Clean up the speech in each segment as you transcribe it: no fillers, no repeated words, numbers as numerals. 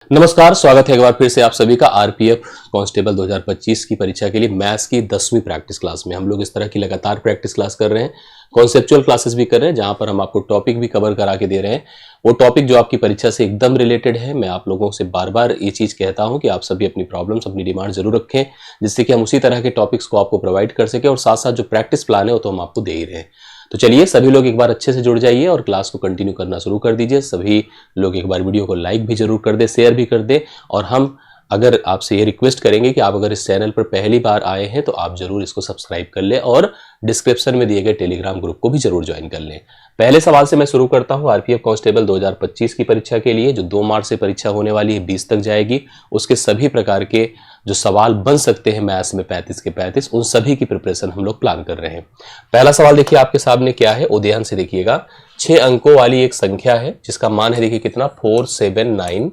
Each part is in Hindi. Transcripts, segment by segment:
नमस्कार, स्वागत है एक बार फिर से आप सभी का आरपीएफ कांस्टेबल 2025 की परीक्षा के लिए मैथ्स की 10वीं प्रैक्टिस क्लास में। हम लोग इस तरह की लगातार प्रैक्टिस क्लास कर रहे हैं, कॉन्सेप्चुअल क्लासेस भी कर रहे हैं, जहां पर हम आपको टॉपिक भी कवर करा के दे रहे हैं। वो टॉपिक जो आपकी परीक्षा से एकदम रिलेटेड है। मैं आप लोगों से बार बार ये चीज़ कहता हूँ कि आप सभी अपनी प्रॉब्लम्स, अपनी डिमांड जरूर रखें, जिससे कि हम उसी तरह के टॉपिक्स को आपको प्रोवाइड कर सकें। और साथ साथ जो प्रैक्टिस प्लान है वो तो हम आपको दे ही रहे हैं। तो चलिए सभी लोग एक बार अच्छे से जुड़ जाइए और क्लास को कंटिन्यू करना शुरू कर दीजिए। सभी लोग एक बार वीडियो को लाइक भी जरूर कर दे, शेयर भी कर दे। और हम अगर आपसे ये रिक्वेस्ट करेंगे कि आप अगर इस चैनल पर पहली बार आए हैं तो आप जरूर इसको सब्सक्राइब कर लें और डिस्क्रिप्शन में दिए गए टेलीग्राम ग्रुप को भी जरूर ज्वाइन कर लें। पहले सवाल से मैं शुरू करता हूं। आरपीएफ कांस्टेबल 2025 की परीक्षा के लिए जो 2 मार्च से परीक्षा होने वाली है, 20 तक जाएगी, उसके सभी प्रकार के जो सवाल बन सकते हैं मैथ्स में 35 के 35, उन सभी की प्रिपरेशन हम लोग प्लान कर रहे हैं। पहला सवाल देखिए आपके सामने क्या है, वो ध्यान से देखिएगा। 6 अंकों वाली एक संख्या है जिसका मान है, देखिए कितना, 479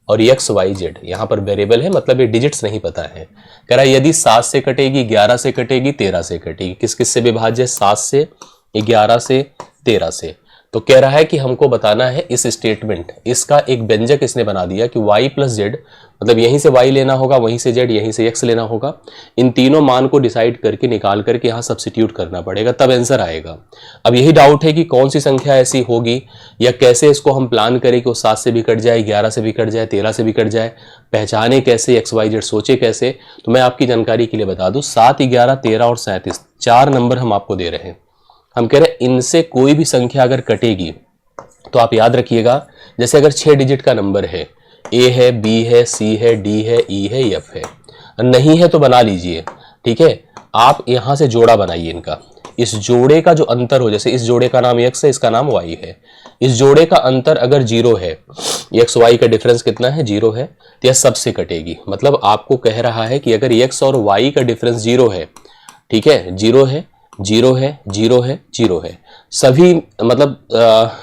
और एक्स वाई जेड। यहाँ पर वेरिएबल है, मतलब ये डिजिट्स नहीं पता है। कह रहा है यदि 7 से कटेगी, 11 से कटेगी, 13 से कटेगी। किस किस से विभाज्य है? 7 से, 11 से, 13 से। तो कह रहा है कि हमको बताना है इस स्टेटमेंट, इसका एक व्यंजक इसने बना दिया कि y प्लस जेड, मतलब यहीं से y लेना होगा, वहीं से z, यहीं से x लेना होगा। इन तीनों मान को डिसाइड करके निकाल करके यहाँ सब्स्टिट्यूट करना पड़ेगा, तब आंसर आएगा। अब यही डाउट है कि कौन सी संख्या ऐसी होगी या कैसे इसको हम प्लान करें कि वो 7 से भी कट जाए, 11 से भी कट जाए, 13 से भी कट जाए। पहचाने कैसे, एक्स वाई जेड सोचे कैसे? तो मैं आपकी जानकारी के लिए बता दूं, 7, 11, 13 और 37 4 नंबर हम आपको दे रहे हैं। हम कह रहे हैं इनसे कोई भी संख्या अगर कटेगी तो आप याद रखिएगा, जैसे अगर 6 डिजिट का नंबर है, ए है, बी है, सी है, डी है, ई है, एफ है, नहीं है तो बना लीजिए, ठीक है। आप यहां से जोड़ा बनाइए इनका। इस जोड़े का जो अंतर हो, जैसे इस जोड़े का नाम एक्स है, इसका नाम वाई है, इस जोड़े का अंतर अगर 0 है, एक्स वाई का डिफरेंस कितना है, 0 है, तो यह सबसे कटेगी। मतलब आपको कह रहा है कि अगर एक्स और वाई का डिफरेंस 0 है, ठीक है, 0 है, 0 है, 0 है, 0 है, सभी, मतलब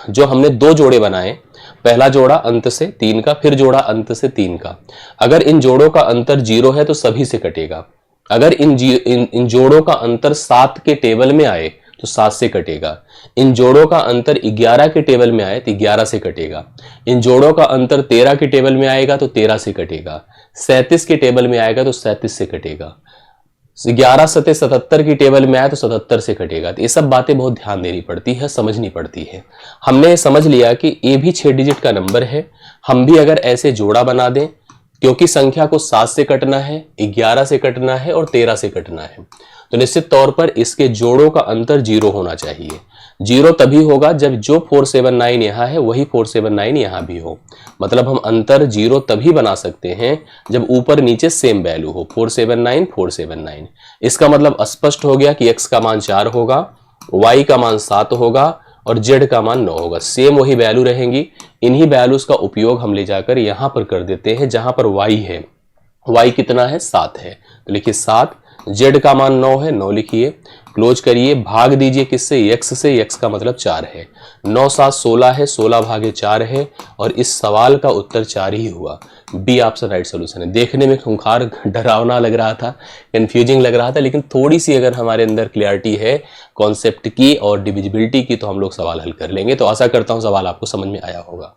जो हमने 2 जोड़े बनाए, पहला जोड़ा अंत से 3 का, फिर जोड़ा अंत से 3 का, अगर इन जोड़ों का अंतर 0 है तो सभी से कटेगा। अगर इन जोड़ों का अंतर 7 के टेबल में आए तो 7 से कटेगा। इन जोड़ों का अंतर 11 के टेबल में आए तो 11 से कटेगा। इन जोड़ों का अंतर 13 के टेबल में आएगा तो 13 से कटेगा। 37 के टेबल में आएगा तो 37 से कटेगा। 11 सते 77 की टेबल में आए तो 77 से कटेगा। तो ये सब बातें बहुत ध्यान देनी पड़ती है, समझनी पड़ती है। हमने समझ लिया कि ये भी 6 डिजिट का नंबर है, हम भी अगर ऐसे जोड़ा बना दें, क्योंकि संख्या को 7 से कटना है, 11 से कटना है और 13 से कटना है, तो निश्चित तौर पर इसके जोड़ों का अंतर 0 होना चाहिए। 0 तभी होगा जब जो 479 यहाँ है वही 479 यहाँ भी हो। मतलब हम अंतर 0 तभी बना सकते हैं जब ऊपर नीचे सेम वैल्यू हो, 479 479। इसका मतलब स्पष्ट हो गया कि x का मान 4 होगा, y का मान 7 होगा और z का मान 9 होगा। सेम वही वैल्यू रहेंगी। इन्हीं वैल्यूज का उपयोग हम ले जाकर यहां पर कर देते हैं जहां पर y है। y कितना है? 7 है, तो लिखिए 7। z का मान 9 है, 9 लिखिए, क्लोज करिए, भाग दीजिए किससे? x से। x का मतलब 4 है, 9 7 16 है, 16 भागे 4 है, और इस सवाल का उत्तर 4 ही हुआ। बी ऑप्शन राइट सोल्यूशन है। देखने में खूंखार, डरावना लग रहा था, कंफ्यूजिंग लग रहा था, लेकिन थोड़ी सी अगर हमारे अंदर क्लियरिटी है कॉन्सेप्ट की और डिविजिबिलिटी की तो हम लोग सवाल हल कर लेंगे। तो आशा करता हूं सवाल आपको समझ में आया होगा।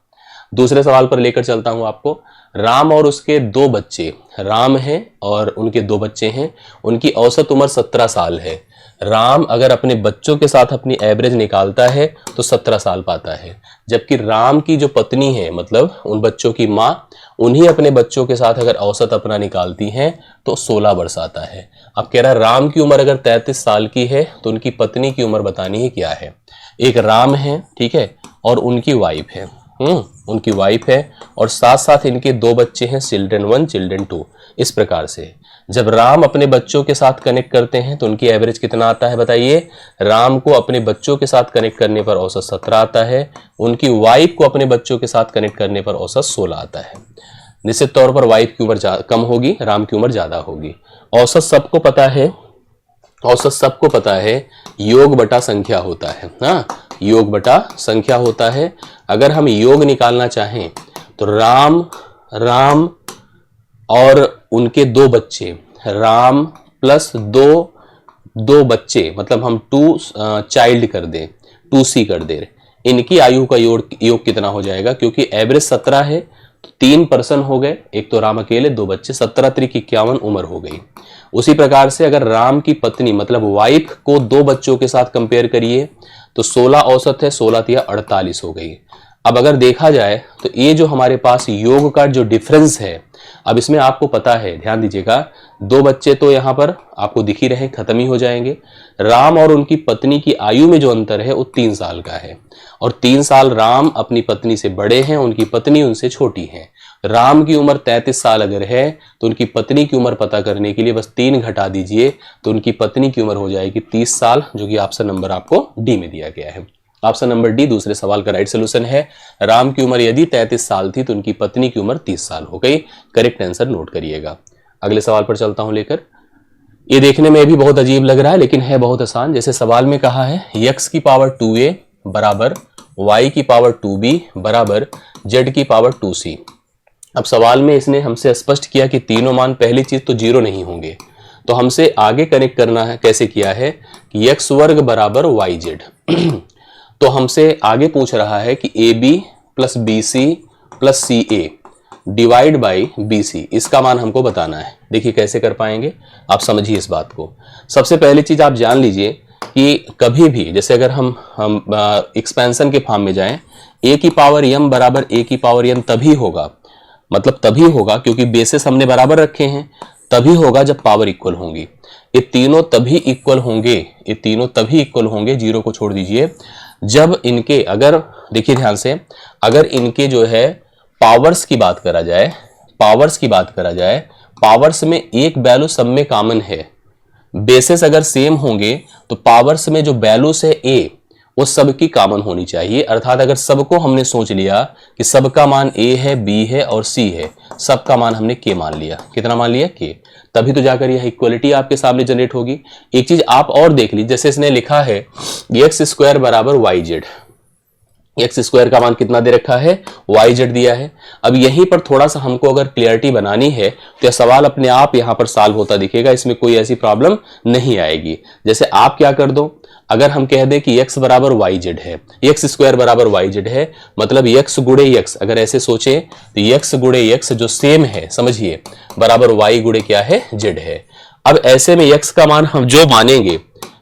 दूसरे सवाल पर लेकर चलता हूं आपको। राम और उसके 2 बच्चे, राम हैं और उनके 2 बच्चे हैं, उनकी औसत उम्र 17 साल है। राम अगर अपने बच्चों के साथ अपनी एवरेज निकालता है तो 17 साल पाता है, जबकि राम की जो पत्नी है, मतलब उन बच्चों की माँ, उन्हीं अपने बच्चों के साथ अगर औसत अपना निकालती हैं तो 16 वर्ष आता है। अब कह रहा है राम की उम्र अगर 33 साल की है तो उनकी पत्नी की उम्र बतानी है क्या है। एक राम है, ठीक है, और उनकी वाइफ है, उनकी वाइफ है, और साथ साथ इनके 2 बच्चे हैं, चिल्ड्रन 1 चिल्ड्रन 2। इस प्रकार से जब राम अपने बच्चों के साथ कनेक्ट करते हैं तो उनकी एवरेज कितना आता है बताइए। राम को अपने बच्चों के साथ कनेक्ट करने पर औसत 17 आता है, उनकी वाइफ को अपने बच्चों के साथ कनेक्ट करने पर औसत 16 आता है। निश्चित तौर पर वाइफ की उम्र कम होगी, राम की उम्र ज्यादा होगी। औसत सबको पता है, औसत सबको पता है, योग बटा संख्या होता है। हाँ, योग बटा संख्या होता है। अगर हम योग निकालना चाहें तो राम और उनके 2 बच्चे, राम प्लस 2 बच्चे, मतलब हम 2 चाइल्ड कर दें, 2C कर दें, इनकी आयु का योग कितना हो जाएगा? क्योंकि एवरेज 17 है 3 पर्सन हो गए, एक तो राम अकेले, 2 बच्चे, 17 त्रिक 51 उम्र हो गई। उसी प्रकार से अगर राम की पत्नी मतलब वाइफ को 2 बच्चों के साथ कंपेयर करिए तो 16 औसत है, 16 तिया 48 हो गई। अब अगर देखा जाए तो ये जो हमारे पास योग का जो डिफरेंस है, अब इसमें आपको पता है, ध्यान दीजिएगा, 2 बच्चे तो यहाँ पर आपको दिख ही रहे, खत्म ही हो जाएंगे। राम और उनकी पत्नी की आयु में जो अंतर है वो 3 साल का है, और 3 साल राम अपनी पत्नी से बड़े हैं, उनकी पत्नी उनसे छोटी है। राम की उम्र 33 साल अगर है तो उनकी पत्नी की उम्र पता करने के लिए बस 3 घटा दीजिए तो उनकी पत्नी की उम्र हो जाएगी 30 साल, जो कि ऑप्शन नंबर आपको डी में दिया गया है। ऑप्शन नंबर डी दूसरे सवाल का राइट सोल्यूशन है। राम की उम्र यदि 33 साल थी तो उनकी पत्नी की उम्र 30 साल हो गई। करेक्ट आंसर नोट करिएगा। अगले सवाल पर चलता हूं लेकर। ये देखने में भी बहुत अजीब लग रहा है लेकिन है बहुत आसान। जैसे सवाल में कहा है x की पावर 2a बराबर y की पावर 2b बराबर z की पावर 2c। अब सवाल में इसने हमसे स्पष्ट किया कि तीनों मान, पहली चीज तो 0 नहीं होंगे, तो हमसे आगे कनेक्ट करना है। कैसे किया है कि x वर्ग बराबर yz तो हमसे आगे पूछ रहा है कि AB plus BC plus CA divide by BC, इसका मान हमको बताना है। देखिए कैसे कर पाएंगे, आप समझिए इस बात को। सबसे पहली चीज आप जान लीजिए कि कभी भी जैसे अगर हम एक्सपेंशन के फॉर्म में जाएं, a की पावर m बराबर a की पावर n तभी होगा, मतलब तभी होगा क्योंकि बेसिस हमने बराबर रखे हैं, तभी होगा जब पावर इक्वल होंगी। ये तीनों तभी इक्वल होंगे, ये तीनों तभी इक्वल होंगे, जीरो को छोड़ दीजिए, जब इनके, अगर देखिए ध्यान से, अगर इनके जो है पावर्स की बात करा जाए, पावर्स की बात करा जाए, पावर्स में एक वैल्यू सब में कॉमन है। बेसिस अगर सेम होंगे तो पावर्स में जो वैल्यूज है a वो सबकी कॉमन होनी चाहिए। अर्थात अगर सबको हमने सोच लिया कि सबका मान a है, b है और c है, सबका मान हमने k मान लिया। कितना मान लिया? k। तभी तो जाकर यह इक्वलिटी आपके सामने जनरेट होगी। एक चीज आप और देख लीजिए, जैसे इसने लिखा है एक्स स्क्वायर बराबर वाई जेड, एक्स स्क्वायर का मान कितना दे रखा है? वाई जेड दिया है। अब यहीं पर थोड़ा सा हमको अगर क्लियरिटी बनानी है तो यह सवाल अपने आप यहां पर सॉल्व होता दिखेगा, इसमें कोई ऐसी प्रॉब्लम नहीं आएगी। जैसे आप क्या कर दो, अगर हम कह दें कि x बराबर वाई जेड है, एक्स स्क्वायर बराबर वाई जेड है, मतलब x गुणे x, अगर ऐसे सोचे तो x गुणे x जो सेम है, समझिए, बराबर y गुणे क्या है? z है। अब ऐसे में x का मान हम जो मानेंगे,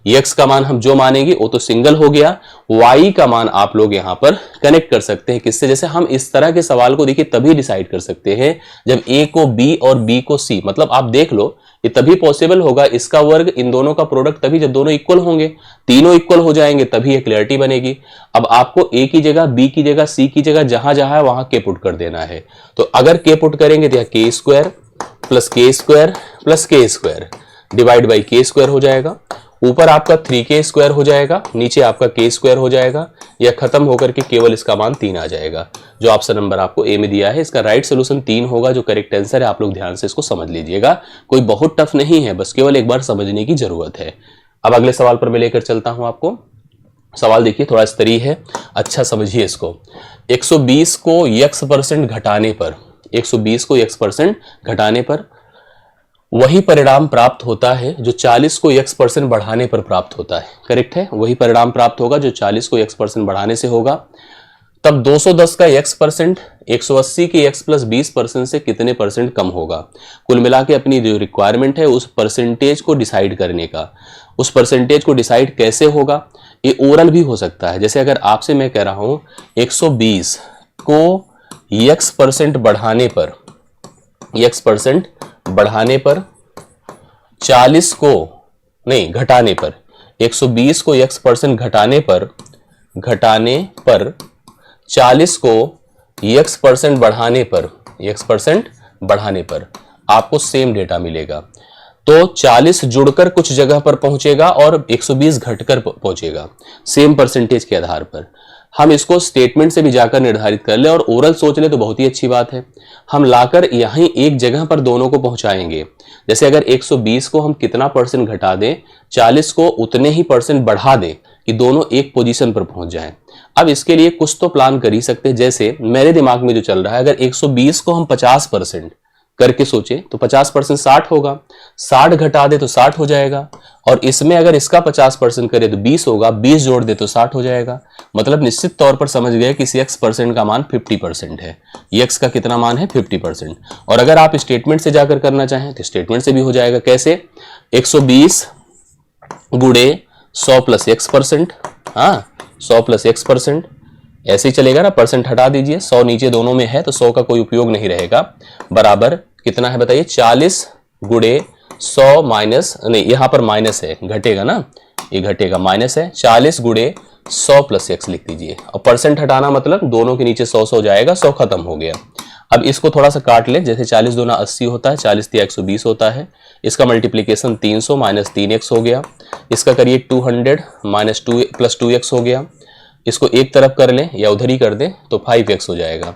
x का मान हम जो मानेंगे वो तो सिंगल हो गया, y का मान आप लोग यहां पर कनेक्ट कर सकते हैं किससे? जैसे हम इस तरह के सवाल को देखिए तभी डिसाइड कर सकते हैं जब a को b और b को c, मतलब आप देख लो ये तभी पॉसिबल होगा, इसका वर्ग इन दोनों का प्रोडक्ट तभी जब दोनों इक्वल होंगे, तीनों इक्वल हो जाएंगे तभी ये क्लियरिटी बनेगी। अब आपको a की जगह, b की जगह, c की जगह जहां जहां है वहां k पुट कर देना है। तो अगर k पुट करेंगे तो k square plus k square plus k square divide by k square हो जाएगा। ऊपर आपका 3k स्क्वायर हो जाएगा, नीचे आपका k स्क्वायर हो जाएगा, या खत्म होकर के केवल इसका मान 3 आ जाएगा, जो ऑप्शन नंबर आपको ए में दिया है। इसका राइट सोल्यूशन 3 होगा, जो करेक्ट आंसर है। आप लोग ध्यान से इसको समझ लीजिएगा, कोई बहुत टफ नहीं है, बस केवल एक बार समझने की जरूरत है। अब अगले सवाल पर मैं लेकर चलता हूं आपको। सवाल देखिए थोड़ा स्तरीय है, अच्छा समझिए इसको। 120 को x% घटाने पर, 120 को x% घटाने पर वही परिणाम प्राप्त होता है जो 40 को x% बढ़ाने पर प्राप्त होता है। करेक्ट है, वही परिणाम प्राप्त होगा जो 40 को x% बढ़ाने से होगा। तब 210 का x% 180 के x प्लस 20% से कितने परसेंट कम होगा? कुल मिला के अपनी जो रिक्वायरमेंट है उस परसेंटेज को डिसाइड करने का, उस परसेंटेज को डिसाइड कैसे होगा? ये ओरल भी हो सकता है। जैसे अगर आपसे मैं कह रहा हूं 120 को x% बढ़ाने पर, x% बढ़ाने पर 40 को नहीं घटाने पर, 120 को x% घटाने पर 40 को x% बढ़ाने पर, x% बढ़ाने पर आपको सेम डेटा मिलेगा। तो 40 जुड़कर कुछ जगह पर पहुंचेगा और 120 घटकर पहुंचेगा सेम परसेंटेज के आधार पर। हम इसको स्टेटमेंट से भी जाकर निर्धारित कर ले और ओरल सोच ले तो बहुत ही अच्छी बात है। हम लाकर यहीं एक जगह पर दोनों को पहुंचाएंगे। जैसे अगर 120 को हम कितना परसेंट घटा दें, 40 को उतने ही परसेंट बढ़ा दें कि दोनों एक पोजीशन पर पहुंच जाएं। अब इसके लिए कुछ तो प्लान कर ही सकते हैं। जैसे मेरे दिमाग में जो चल रहा है, अगर 120 को हम 50% करके सोचे तो 50% 60 होगा, 60 घटा दे तो 60 हो जाएगा, और इसमें अगर इसका 50% करे तो 20 होगा, 20 जोड़ दे तो 60 हो जाएगा। मतलब निश्चित तौर पर समझ गए कि इस x परसेंट का मान 50% है। x का कितना मान है? 50%। और अगर आप स्टेटमेंट से जाकर करना चाहें तो स्टेटमेंट से भी हो जाएगा। कैसे? 120 गुणे 100 प्लस x%, हाँ 100 प्लस x%, ऐसे ही चलेगा ना, परसेंट हटा दीजिए, 100 नीचे दोनों में है तो 100 का कोई उपयोग नहीं रहेगा। बराबर कितना है बताइए? 40 गुणे 100 माइनस, नहीं यहाँ पर माइनस है, घटेगा ना, ये घटेगा, माइनस है, 40 गुणे 100 प्लस x लिख दीजिए। और परसेंट हटाना मतलब दोनों के नीचे 100 हो जाएगा, 100 खत्म हो गया। अब इसको थोड़ा सा काट ले, जैसे 40 दूना 80 होता है, 40 तिया 120 होता है, इसका मल्टीप्लीकेशन 300 माइनस 3x हो गया, इसका करिए 200 माइनस 2 प्लस 2x हो गया। इसको एक तरफ कर लें या उधर ही कर दें तो 5x हो जाएगा।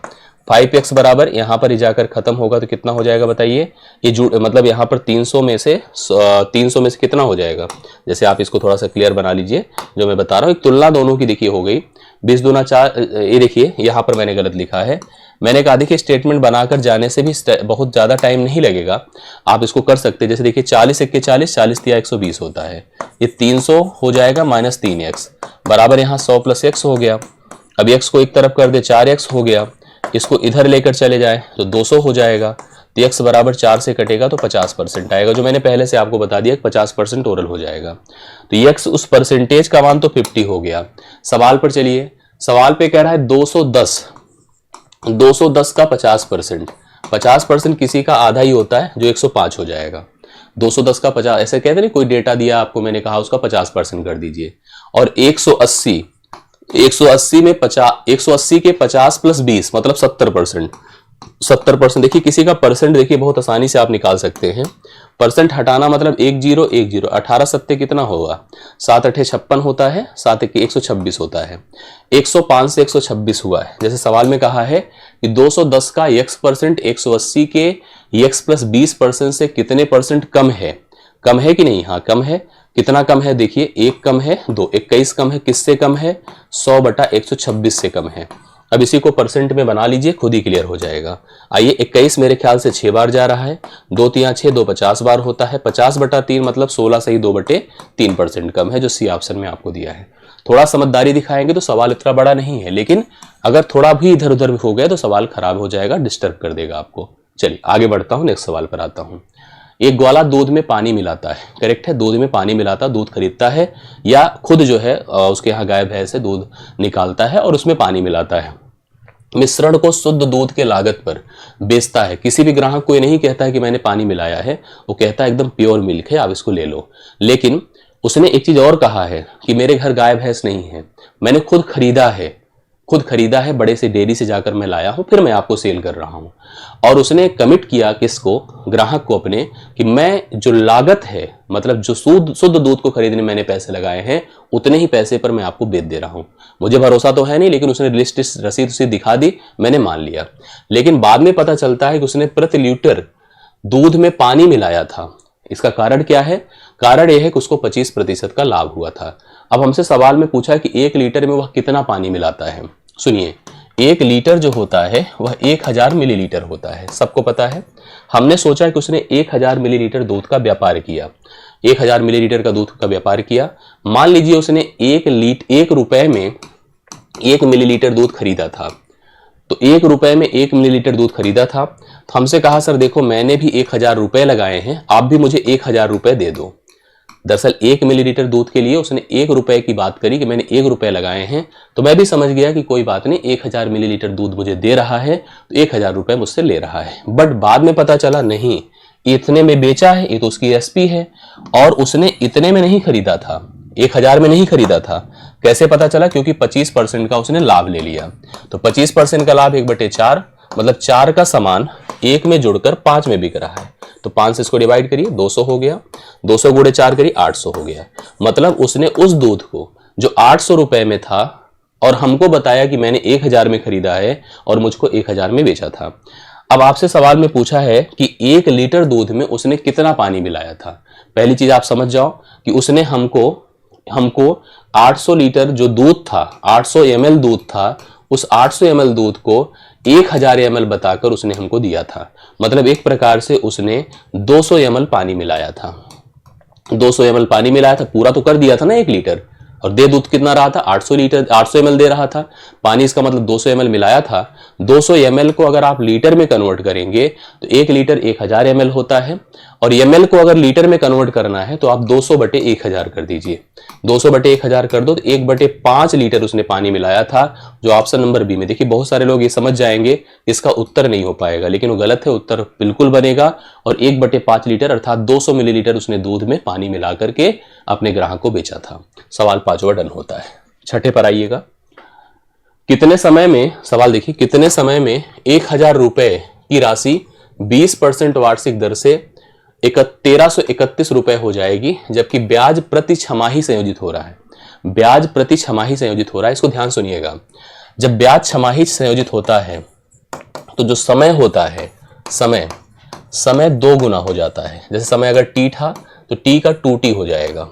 5x बराबर यहाँ पर ही जाकर खत्म होगा तो कितना हो जाएगा बताइए? ये जुड़ मतलब यहाँ पर 300 में से कितना हो जाएगा? जैसे आप इसको थोड़ा सा क्लियर बना लीजिए, जो मैं बता रहा हूँ एक तुलना दोनों की देखिए हो गई। 20 दूना 4, ये देखिए यहाँ पर मैंने गलत लिखा है। मैंने कहा देखिए स्टेटमेंट बनाकर जाने से भी बहुत ज़्यादा टाइम नहीं लगेगा, आप इसको कर सकते हैं। जैसे देखिए 40 1 40, 40 तिया 120 होता है, ये 300 हो जाएगा माइनस 3x बराबर यहाँ 100 प्लस x हो गया। अब x को एक तरफ कर दे, 4x हो गया, इसको इधर लेकर चले जाए तो 200 हो जाएगा, तो x बराबर 4 से कटेगा तो 50% आएगा, जो मैंने पहले से आपको बता दिया 50% ओरल हो जाएगा। तो x उस परसेंटेज का मान तो 50 हो गया। सवाल पर चलिए, सवाल पे कह रहा है 210 का 50%, 50% किसी का आधा ही होता है जो 105 हो जाएगा। 210 का 50, ऐसे कहते नहीं, कोई डेटा दिया आपको, मैंने कहा उसका 50% कर दीजिए। और 180 में 50, 180 के 50 प्लस 20 मतलब 70%। 70% देखिए, किसी का परसेंट देखिए बहुत आसानी से आप निकाल सकते हैं। परसेंट हटाना मतलब 10 10, 18 सत्ते कितना होगा? 7 8 56 होता है, 7 1 126 होता है, 105 से 126 हुआ है। जैसे सवाल में कहा है कि 210 का x% 180 के x प्लस 20% से कितने परसेंट कम है? कम है कि नहीं? हाँ कम है। कितना कम है? देखिए 1 कम है, 2 21 कम है, किससे कम है? 100/126 से कम है। अब इसी को परसेंट में बना लीजिए, खुद ही क्लियर हो जाएगा। आइए 21 मेरे ख्याल से 6 बार जा रहा है, 2 तिया 6, 2 50 बार होता है, 50/3 मतलब 16 से ही 2/3% कम है, जो सी ऑप्शन में आपको दिया है। थोड़ा समझदारी दिखाएंगे तो सवाल इतना बड़ा नहीं है, लेकिन अगर थोड़ा भी इधर उधर हो गया तो सवाल खराब हो जाएगा, डिस्टर्ब कर देगा आपको। चलिए आगे बढ़ता हूँ, नेक्स्ट सवाल पर आता हूँ। एक ग्वाला दूध में पानी मिलाता है, करेक्ट है, दूध में पानी मिलाता, दूध खरीदता है या खुद जो है उसके यहाँ गाय भैंस से दूध निकालता है और उसमें पानी मिलाता है। मिश्रण को शुद्ध दूध के लागत पर बेचता है। किसी भी ग्राहक को ये नहीं कहता है कि मैंने पानी मिलाया है, वो कहता है एकदम प्योर मिल्क है, आप इसको ले लो। लेकिन उसने एक चीज और कहा है कि मेरे घर गाय भैंस नहीं है, मैंने खुद खरीदा है, बड़े से डेयरी से जाकर मैं लाया हूं, फिर मैं आपको सेल कर रहा हूं। और उसने कमिट किया किसको? ग्राहक को अपने, कि मैं जो लागत है मतलब जो शुद्ध दूध को खरीदने मैंने पैसे लगाए हैं उतने ही पैसे पर मैं आपको बेच दे रहा हूं। मुझे भरोसा तो है नहीं, लेकिन उसने लिस्ट रसीद उसे दिखा दी, मैंने मान लिया। लेकिन बाद में पता चलता है कि उसने प्रति लीटर दूध में पानी मिलाया था। इसका कारण क्या है? कारण यह है कि उसको 25% का लाभ हुआ था। अब हमसे सवाल में पूछा कि 1 लीटर में वह कितना पानी मिलाता है। सुनिए, 1 लीटर जो होता है वह 1000 मिलीलीटर होता है, सबको पता है। हमने सोचा कि उसने 1000 मिलीलीटर दूध का व्यापार किया, 1000 मिलीलीटर का दूध का व्यापार किया। मान लीजिए उसने 1 रुपए में 1 मिलीलीटर दूध खरीदा था, तो 1 रुपए में 1 मिलीलीटर दूध खरीदा था। तो हमसे कहा सर देखो मैंने भी 1000 रुपए लगाए हैं, आप भी मुझे 1000 रुपए दे दो। दरअसल 1 मिलीलीटर दूध के लिए उसने 1 रुपए की बात करी कि मैंने 1 रुपए लगाए हैं, तो मैं भी समझ गया कि कोई बात नहीं, 1000 मिलीलीटर दूध मुझे दे रहा है तो 1000 रुपए मुझसे ले रहा है। बट बाद में पता चला नहीं, इतने में बेचा है, ये तो उसकी एसपी है, और उसने इतने में नहीं खरीदा था, 1000 में नहीं खरीदा था। कैसे पता चला? क्योंकि 25% का उसने लाभ ले लिया। तो 25% का लाभ 1/4 मतलब 4 का सामान 1 में जुड़कर 5 में बिक रहा है, तो 5 से इसको डिवाइड करिए, 200 हो गया, 200 गुणे 4 करिए, 800 हो गया। मतलब उसने उस दूध को जो 800 रुपए में था और हमको बताया कि मैंने 1000 में खरीदा है और मुझको 1000 में बेचा था। अब आपसे सवाल में पूछा है कि 1 लीटर दूध में उसने कितना पानी मिलाया था। पहली चीज आप समझ जाओ कि उसने हमको 800 लीटर जो दूध था, 800 ml दूध था, उस 800 ml दूध को 1000 ml बताकर उसने हमको दिया था। मतलब एक प्रकार से उसने 200 ml पानी मिलाया था। 200 ml पानी मिलाया था, पूरा तो कर दिया था ना 1 लीटर, और दे दूध कितना रहा था 800 ml दे रहा था पानी, इसका मतलब 200 ml मिलाया था। 200 ml को अगर आप लीटर में कन्वर्ट करेंगे तो 1 लीटर 1000 ml होता है, और ml को अगर लीटर में कन्वर्ट करना है तो आप 200/1000 कर दीजिए। 200/1000 कर दो तो 1/5 लीटर उसने पानी मिलाया था, जो ऑप्शन नंबर बी में। देखिए बहुत सारे लोग ये समझ जाएंगे इसका उत्तर नहीं हो पाएगा, लेकिन वो गलत है, उत्तर बिल्कुल बनेगा। और 1/5 लीटर अर्थात 200 मिलीलीटर उसने दूध में पानी मिला करके अपने ग्राहक को बेचा था। सवाल 5वां डन होता है। छठे पर आइएगा। कितने समय में, सवाल देखिए, कितने समय में 1000 रुपए की राशि 20% वार्षिक दर से 1331 रुपए हो जाएगी, जबकि ब्याज प्रति छमाही संयोजित हो रहा है। ब्याज प्रति छमाही संयोजित हो रहा है, इसको ध्यान सुनिएगा। जब ब्याज छमाही संयोजित होता है तो जो समय होता है, समय 2 गुना हो जाता है। जैसे समय अगर t था तो t का 2t हो जाएगा,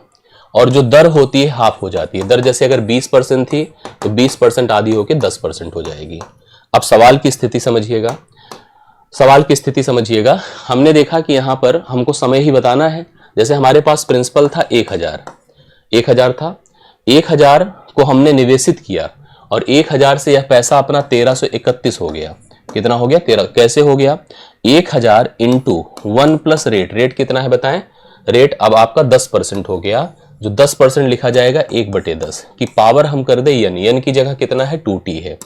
और जो दर होती है हाफ हो जाती है। दर जैसे अगर 20% थी तो 20% आधी होकर 10% हो जाएगी। अब सवाल की स्थिति समझिएगा, सवाल की स्थिति समझिएगा। हमने देखा कि यहां पर हमको समय ही बताना है। जैसे हमारे पास प्रिंसिपल था 1000 था, 1000 को हमने निवेशित किया, और 1000 से यह पैसा अपना 1331 हो गया। कितना हो गया? 13। कैसे हो गया? 1000 इंटू 1 प्लस रेट कितना है बताएं? रेट अब आपका 10% हो गया, जो 10% लिखा जाएगा 1/10 की पावर हम कर दे n की जगह कितना है 2t है,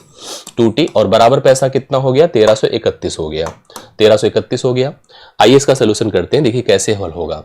2t, और बराबर पैसा कितना हो गया 1331 हो गया, 1331 हो गया। आइए इसका सोल्यूशन करते हैं, देखिए कैसे हल होगा।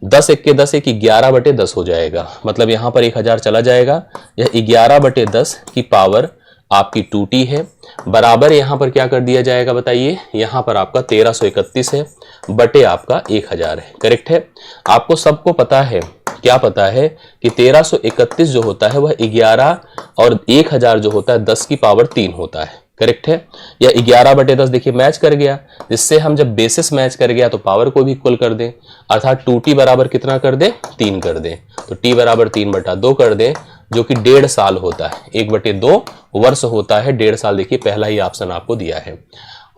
10 1 के 10 एक 11/10 हो जाएगा, मतलब यहां पर 1000 चला जाएगा। यह 11/10 की पावर आपकी 2t है, बराबर यहां पर क्या कर दिया जाएगा बताइए, यहां पर आपका 1331 है बटे आपका 1000 है। करेक्ट है? आपको सबको पता है, क्या पता है कि 1331 जो होता है वह 11 और 1000 जो होता है 10 की पावर 3 होता है। करेक्ट है? या 11/10 देखिए मैच कर गया, जिससे हम जब बेसिस मैच कर गया तो पावर को भी इक्वल कर दें, अर्थात 2t बराबर कितना कर दें 3 कर दें, तो t बराबर 3/2 कर दें, जो कि 1.5 साल होता है। 1/2 वर्ष होता है, 1.5 साल। देखिए पहला ही ऑप्शन आपको दिया है।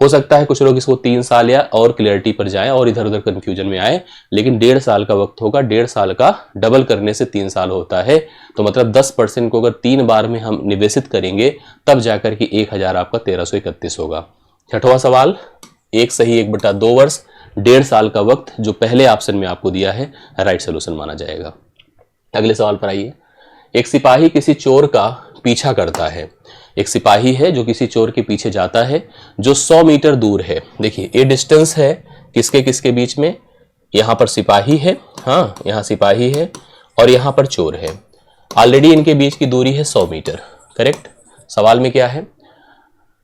हो सकता है कुछ लोग इसको 3 साल या और क्लियरिटी पर जाएं और इधर उधर कंफ्यूजन में आए, लेकिन 1.5 साल का वक्त होगा। 1.5 साल का डबल करने से 3 साल होता है, तो मतलब 10% को अगर 3 बार में हम निवेशित करेंगे तब जाकर के 1000 आपका 1331 होगा। छठवां सवाल, 1 सही 1/2 वर्ष 1.5 साल का वक्त जो पहले ऑप्शन में आपको दिया है, राइट सोल्यूशन माना जाएगा। अगले सवाल पर आइए। एक सिपाही किसी चोर का पीछा करता है। एक सिपाही है जो किसी चोर के पीछे जाता है जो 100 मीटर दूर है। देखिए ये डिस्टेंस है किसके किसके बीच में, यहां पर सिपाही है, हाँ यहां सिपाही है और यहां पर चोर है। ऑलरेडी इनके बीच की दूरी है 100 मीटर। करेक्ट? सवाल में क्या है,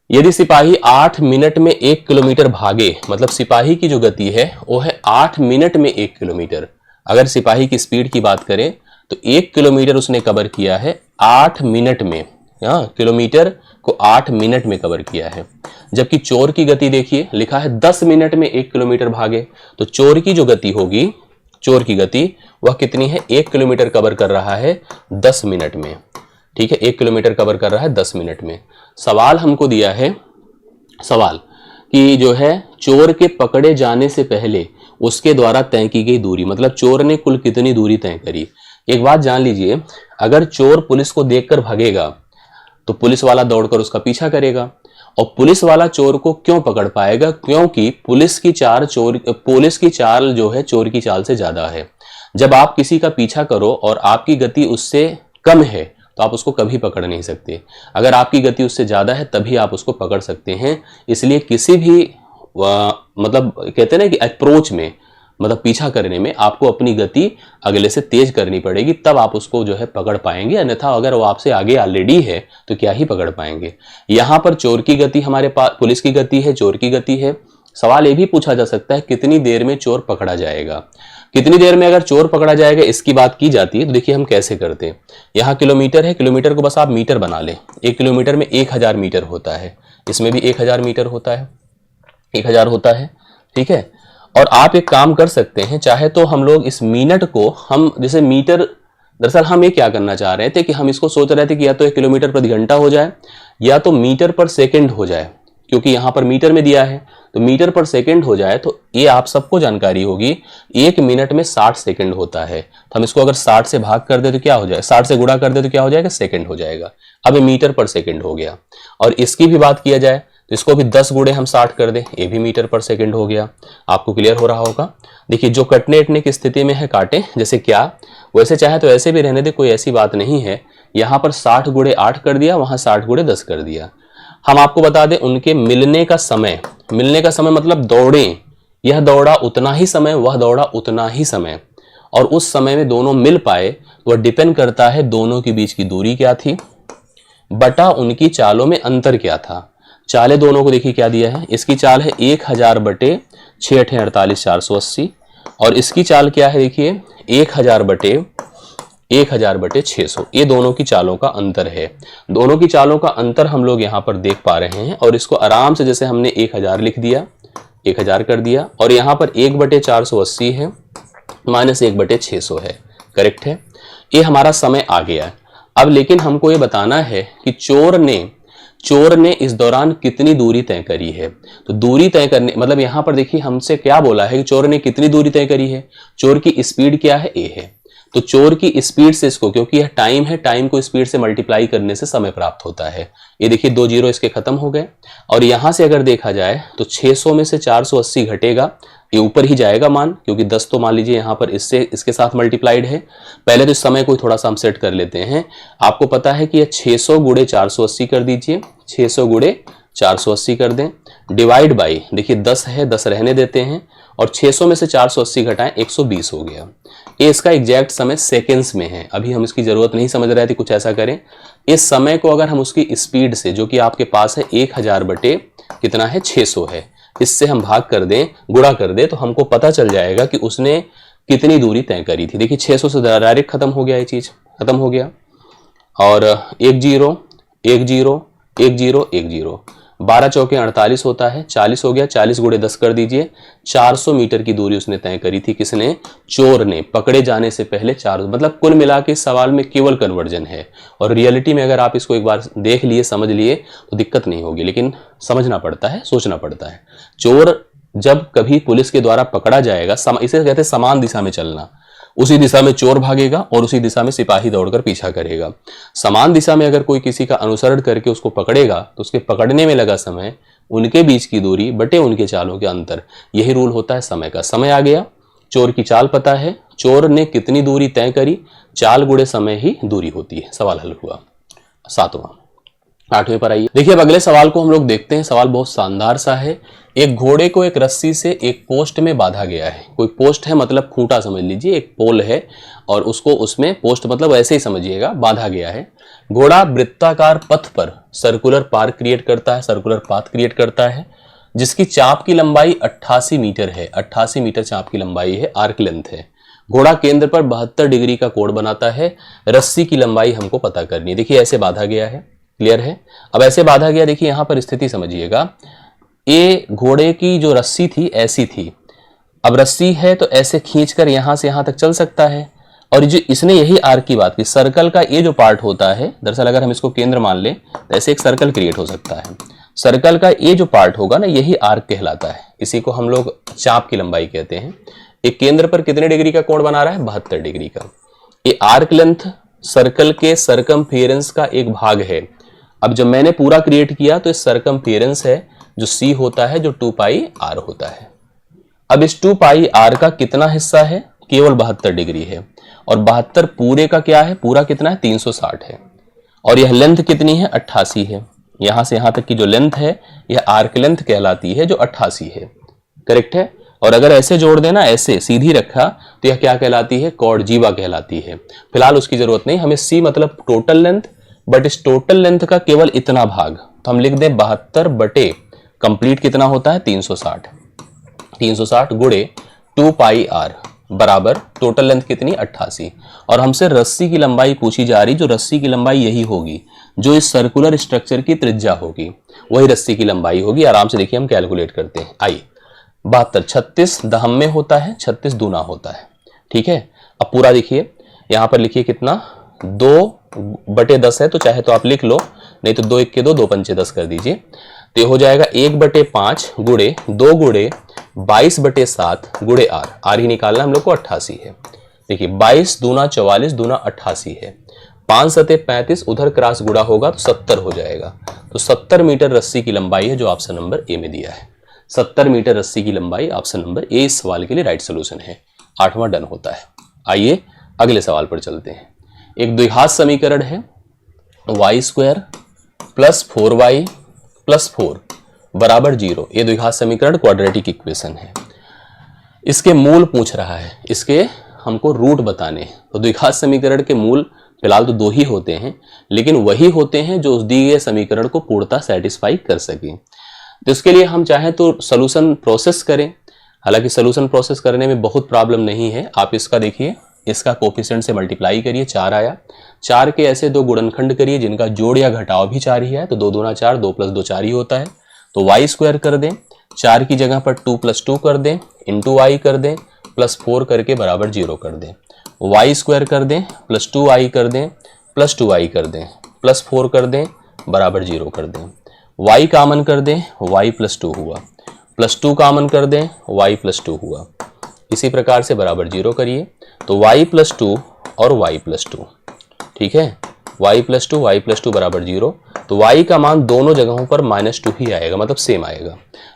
यदि सिपाही 8 मिनट में 1 किलोमीटर भागे, मतलब सिपाही की जो गति है वो है 8 मिनट में 1 किलोमीटर। अगर सिपाही की स्पीड की बात करें तो 1 किलोमीटर उसने कवर किया है 8 मिनट में, किलोमीटर को 8 मिनट में कवर किया है। जबकि चोर की गति देखिए, लिखा है 10 मिनट में 1 किलोमीटर भागे, तो चोर की जो गति होगी, चोर की गति वह कितनी है, 1 किलोमीटर कवर कर रहा है 10 मिनट में। ठीक है, 1 किलोमीटर कवर कर रहा है 10 मिनट में। सवाल हमको दिया है, सवाल कि जो है चोर के पकड़े जाने से पहले उसके द्वारा तय की गई दूरी, मतलब चोर ने कुल कितनी दूरी तय करी। एक बात जान लीजिए, अगर चोर पुलिस को देखकर भागेगा तो पुलिस वाला दौड़कर उसका पीछा करेगा, और पुलिस वाला चोर को क्यों पकड़ पाएगा, क्योंकि पुलिस की चाल जो है चोर की चाल से ज्यादा है। जब आप किसी का पीछा करो और आपकी गति उससे कम है तो आप उसको कभी पकड़ नहीं सकते। अगर आपकी गति उससे ज्यादा है तभी आप उसको पकड़ सकते हैं। इसलिए किसी भी मतलब कहते हैं ना कि अप्रोच में, मतलब पीछा करने में आपको अपनी गति अगले से तेज करनी पड़ेगी, तब आप उसको जो है पकड़ पाएंगे। अन्यथा अगर वो आपसे आगे ऑलरेडी है तो क्या ही पकड़ पाएंगे। यहां पर चोर की गति हमारे पास, पुलिस की गति है, चोर की गति है। सवाल ये भी पूछा जा सकता है कितनी देर में चोर पकड़ा जाएगा। कितनी देर में अगर चोर पकड़ा जाएगा इसकी बात की जाती है तो देखिए हम कैसे करते हैं। यहाँ किलोमीटर है, किलोमीटर को बस आप मीटर बना लें। 1 किलोमीटर में 1000 मीटर होता है, इसमें भी 1000 मीटर होता है, 1000 होता है। ठीक है, और आप एक काम कर सकते हैं, चाहे तो हम लोग इस मिनट को हम जैसे मीटर, दरअसल हम ये क्या करना चाह रहे थे कि हम इसको सोच रहे थे कि या तो 1 किलोमीटर प्रति घंटा हो जाए या तो मीटर पर सेकंड हो जाए। क्योंकि यहाँ पर मीटर में दिया है, तो मीटर पर सेकंड हो जाए तो ये आप सबको जानकारी होगी 1 मिनट में 60 सेकंड होता है। तो हम इसको अगर 60 से भाग कर दे तो क्या हो जाए, 60 से गुणा कर दे तो क्या हो जाएगा, सेकंड हो जाएगा। अब ये मीटर पर सेकंड हो गया। और इसकी भी बात किया जाए तो इसको भी 10 गुणे हम 60 कर दें, ये भी मीटर पर सेकंड हो गया। आपको क्लियर हो रहा होगा। देखिए जो कटने अटने की स्थिति में है काटे, जैसे क्या, वैसे चाहे तो ऐसे भी रहने दे, कोई ऐसी बात नहीं है। यहाँ पर 60 गुणे 8 कर दिया, वहां 60 गुणे 10 कर दिया। हम आपको बता दें उनके मिलने का समय मतलब दौड़े, यह दौड़ा उतना ही समय, वह दौड़ा उतना ही समय, और उस समय में दोनों मिल पाए, वह डिपेंड करता है दोनों के बीच की दूरी क्या थी बटा उनकी चालों में अंतर क्या था। चालें दोनों को देखिए क्या दिया है, इसकी चाल है 1000 बटे 6 × 48 480, और इसकी चाल क्या है देखिए 1000 बटे 600। ये दोनों की चालों का अंतर है। दोनों की चालों का अंतर हम लोग यहाँ पर देख पा रहे हैं, और इसको आराम से जैसे हमने 1000 लिख दिया, 1000 कर दिया, और यहाँ पर 1 बटे 480 है माइनस 1 बटे 600 है, करेक्ट है। ये हमारा समय आ गया। अब लेकिन हमको ये बताना है कि चोर ने इस दौरान कितनी दूरी तय करी है। तो दूरी तय करने मतलब यहाँ पर देखिए हमसे क्या बोला है कि चोर ने कितनी दूरी तय करी है। चोर की स्पीड क्या है, ए है। तो चोर की स्पीड से इसको, क्योंकि यह टाइम है, टाइम को स्पीड से मल्टीप्लाई करने से समय प्राप्त होता है। ये देखिए 2 जीरो इसके खत्म हो गए। और यहां से अगर देखा जाए तो 600 में से 480 घटेगा, ये ऊपर ही जाएगा मान, क्योंकि 10 तो मान लीजिए यहाँ पर इसके साथ मल्टीप्लाइड है। पहले तो इस समय को थोड़ा सा हम सेट कर लेते हैं। आपको पता है कि यह 600 गुणे 480 कर दीजिए, 600 गुणे 480 कर दें, डिवाइड बाई, देखिए 10 है, 10 रहने देते हैं, और 600 में से 480 घटाएं 120 हो गया। ये इसका एग्जैक्ट समय सेकेंड्स में है। अभी हम इसकी जरूरत नहीं समझ रहे थे, कुछ ऐसा करें। इस समय को अगर हम उसकी स्पीड से, जो कि आपके पास है 1000 बटे कितना है 600 है, इससे हम भाग कर दें, गुणा कर दें, तो हमको पता चल जाएगा कि उसने कितनी दूरी तय करी थी। देखिए 600 से डायरेक्ट खत्म हो गया, ये चीज खत्म हो गया। और 1 जीरो 1 जीरो 1 जीरो 1 जीरो, 12 चौके 48 होता है, 40 हो गया, 40 गुणे 10 कर दीजिए। 400 मीटर की दूरी उसने तय करी थी। किसने? चोर ने। पकड़े जाने से पहले 400, मतलब कुल मिला के सवाल में केवल कन्वर्जन है, और रियलिटी में अगर आप इसको एक बार देख लिए, समझ लिए तो दिक्कत नहीं होगी, लेकिन समझना पड़ता है, सोचना पड़ता है। चोर जब कभी पुलिस के द्वारा पकड़ा जाएगा, इसे कहते हैं समान दिशा में चलना। उसी दिशा में चोर भागेगा और उसी दिशा में सिपाही दौड़कर पीछा करेगा। समान दिशा में अगर कोई किसी का अनुसरण करके उसको पकड़ेगा तो उसके पकड़ने में लगा समय, उनके बीच की दूरी बटे उनके चालों के अंतर, यही रूल होता है समय का। समय आ गया, चोर की चाल पता है, चोर ने कितनी दूरी तय करी, चाल गुणे समय ही दूरी होती है। सवाल हल हुआ। 7वां। 8वें पर आइए। देखिए अब अगले सवाल को हम लोग देखते हैं। सवाल बहुत शानदार सा है। एक घोड़े को एक रस्सी से एक पोस्ट में बांधा गया है। कोई पोस्ट है मतलब खूंटा समझ लीजिए, एक पोल है, और उसको उसमें पोस्ट मतलब ऐसे ही समझिएगा, बांधा गया है। घोड़ा वृत्ताकार पथ पर सर्कुलर पाथ क्रिएट करता है, जिसकी चाप की लंबाई 88 मीटर है। 88 मीटर चाप की लंबाई है, आर्क लेंथ है। घोड़ा केंद्र पर 72 डिग्री का कोण बनाता है। रस्सी की लंबाई हमको पता करनी है। देखिए ऐसे बांधा गया है, क्लियर है। अब ऐसे बांधा गया, देखिए यहां पर स्थिति समझिएगा। ये घोड़े की जो रस्सी थी ऐसी थी। अब रस्सी है तो ऐसे खींचकर यहां से यहां तक चल सकता है। और जो इसने यही आर्क की बात की, सर्कल का ये जो पार्ट होता है, दरअसल अगर हम इसको केंद्र मान लें तो ऐसे एक सर्कल क्रिएट हो सकता है। सर्कल का ये जो पार्ट होगा ना, यही आर्क कहलाता है। इसी को हम लोग चाप की लंबाई कहते हैं। एक केंद्र पर कितने डिग्री का कोण बना रहा है? 72 डिग्री का। ये आर्क लेंथ सर्कल के सरकमफेरेंस का एक भाग है। अब जब मैंने पूरा क्रिएट किया तो इस सरकमफेरेंस है जो c होता है, जो 2 पाई r होता है। अब इस 2 पाई r का कितना हिस्सा है? केवल 72 डिग्री है। और 72 पूरे का क्या है? पूरा कितना है? 360 है। और यह लेंथ कितनी है? 88 है। यहां से यहां तक की जो लेंथ है यह आर्क लेंथ कहलाती है, जो 88 है। करेक्ट है। और अगर ऐसे जोड़ देना, ऐसे सीधी रखा, तो यह क्या कहलाती है? कॉर्डजीवा कहलाती है। फिलहाल उसकी जरूरत नहीं, हमें c मतलब टोटल लेंथ, बट इस टोटल लेंथ का केवल इतना भाग, तो हम लिख दें 72 बटे कंप्लीट कितना होता है? 360। 360 गुणे 2 पाई r बराबर टोटल लेंथ कितनी? 88। और हमसे रस्सी की लंबाई पूछी जा रही, जो रस्सी की लंबाई यही होगी जो इस सर्कुलर स्ट्रक्चर की त्रिज्या होगी, वही रस्सी की लंबाई होगी। आराम से देखिए हम कैलकुलेट करते हैं। आइए, 72 36 दहम में होता है, 36 दूना होता है। ठीक है। अब पूरा देखिए, यहां पर लिखिए कितना? 2 बटे 10 है, तो चाहे तो आप लिख लो, नहीं तो 2 1 के 2, 2 पंचे 10 कर दीजिए। तो ये हो जाएगा 1/5 गुणे 2 गुणे 22/7 गुणे आर, आर ही निकालना हम लोग को 88 है। देखिए 22 दूना 44 दूना 88 है, 5 सते 35, उधर क्रॉस गुणा होगा तो 70 हो जाएगा। तो 70 मीटर रस्सी की लंबाई है जो ऑप्शन नंबर ए में दिया है। 70 मीटर रस्सी की लंबाई ऑप्शन नंबर ए इस सवाल के लिए राइट सोल्यूशन है। 8वां डन होता है। आइए अगले सवाल पर चलते हैं। एक द्विघात समीकरण है y² + 4y + 4 बराबर 0। ये द्विघात समीकरण क्वाड्रेटिक इक्वेशन है। इसके मूल पूछ रहा है, इसके हमको रूट बताने हैं। तो द्विघात समीकरण के मूल फिलहाल तो 2 ही होते हैं, लेकिन वही होते हैं जो उस दिए गए समीकरण को पूर्णतः सेटिस्फाई कर सके। तो इसके लिए हम चाहें तो सॉल्यूशन प्रोसेस करें। हालांकि सॉल्यूशन प्रोसेस करने में बहुत प्रॉब्लम नहीं है। आप इसका देखिए, इसका कोफिशिएंट से मल्टीप्लाई करिए, 4 आया। 4 के ऐसे 2 गुणनखंड करिए जिनका जोड़ या घटाव भी 4 ही है, तो 2 दूना 4, 2 + 2 4 ही होता है। तो y² कर दें, 4 की जगह पर 2 + 2 कर दें, इंटू y कर दें, +4 करके बराबर 0 कर दें। y² कर दें, +2y कर दें, +2y कर दें, +4 कर दें, बराबर 0 कर दें। y कॉमन कर दें, y + 2 हुआ, +2 कॉमन कर दें, y + 2 हुआ। इसी प्रकार से बराबर 0 करिए, तो y + 2 और y + 2, ठीक है। y + 2 y + 2 बराबर 0। तो y का मान दोनों जगहों पर -2 ही आएगा, मतलब सेम आएगा।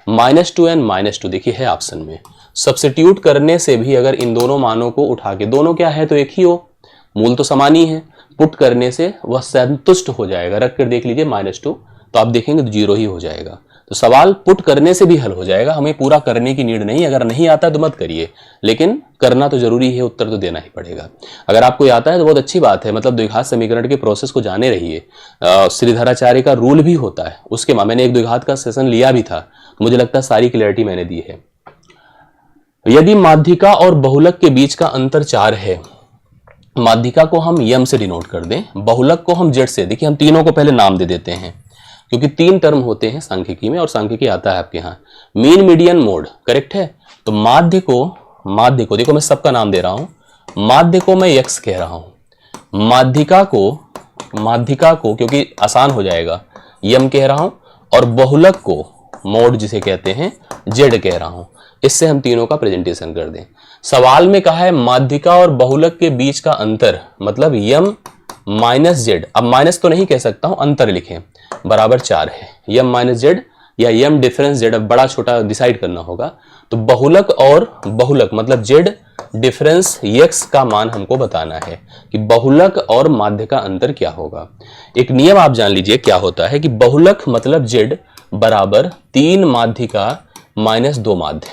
-2 एंड -2 देखिए है ऑप्शन में। सब्स्टिट्यूट करने से भी अगर इन दोनों मानों को उठा के, दोनों क्या है तो एक ही हो, मूल तो समान ही है, पुट करने से वह संतुष्ट हो जाएगा। रख कर देख लीजिए -2, तो आप देखेंगे तो 0 ही हो जाएगा। तो सवाल पुट करने से भी हल हो जाएगा, हमें पूरा करने की नीड नहीं। अगर नहीं आता तो मत करिए, लेकिन करना तो जरूरी है, उत्तर तो देना ही पड़ेगा। अगर आपको आता है तो बहुत अच्छी बात है, मतलब द्विघात समीकरण के प्रोसेस को जाने रहिए। श्रीधराचार्य का रूल भी होता है, उसके मैंने एक द्विघात का सेशन लिया भी था, तो मुझे लगता है सारी क्लियरिटी मैंने दी है। यदि माध्यिका और बहुलक के बीच का अंतर 4 है, माध्यिका को हम यम से डिनोट कर दें, बहुलक को हम जेड से। देखिए हम तीनों को पहले नाम दे देते हैं, क्योंकि 3 टर्म होते हैं सांख्यिकी में, और सांख्यिकी आता है आपके यहाँ। मीन, मीडियन, मोड, करेक्ट है। तो माध्य को देखो मैं सबका नाम दे रहा हूं। माध्य को मैं x कह रहा हूं, माध्यिका को क्योंकि आसान हो जाएगा यम कह रहा हूं, और बहुलक को मोड जिसे कहते हैं जेड कह रहा हूं। इससे हम तीनों का प्रेजेंटेशन कर दें। सवाल में कहा है माध्यिका और बहुलक के बीच का अंतर, मतलब यम माइनस जेड। अब माइनस तो नहीं कह सकता हूं, अंतर लिखें, बराबर 4 है। यम माइनस जेड या यम डिफरेंस जेड, अब बड़ा छोटा डिसाइड करना होगा। तो बहुलक और बहुलक मतलब जेड डिफरेंस x का मान हमको बताना है कि बहुलक और माध्य का अंतर क्या होगा। एक नियम आप जान लीजिए क्या होता है कि बहुलक मतलब जेड बराबर 3 माध्यिका माइनस 2 माध्य,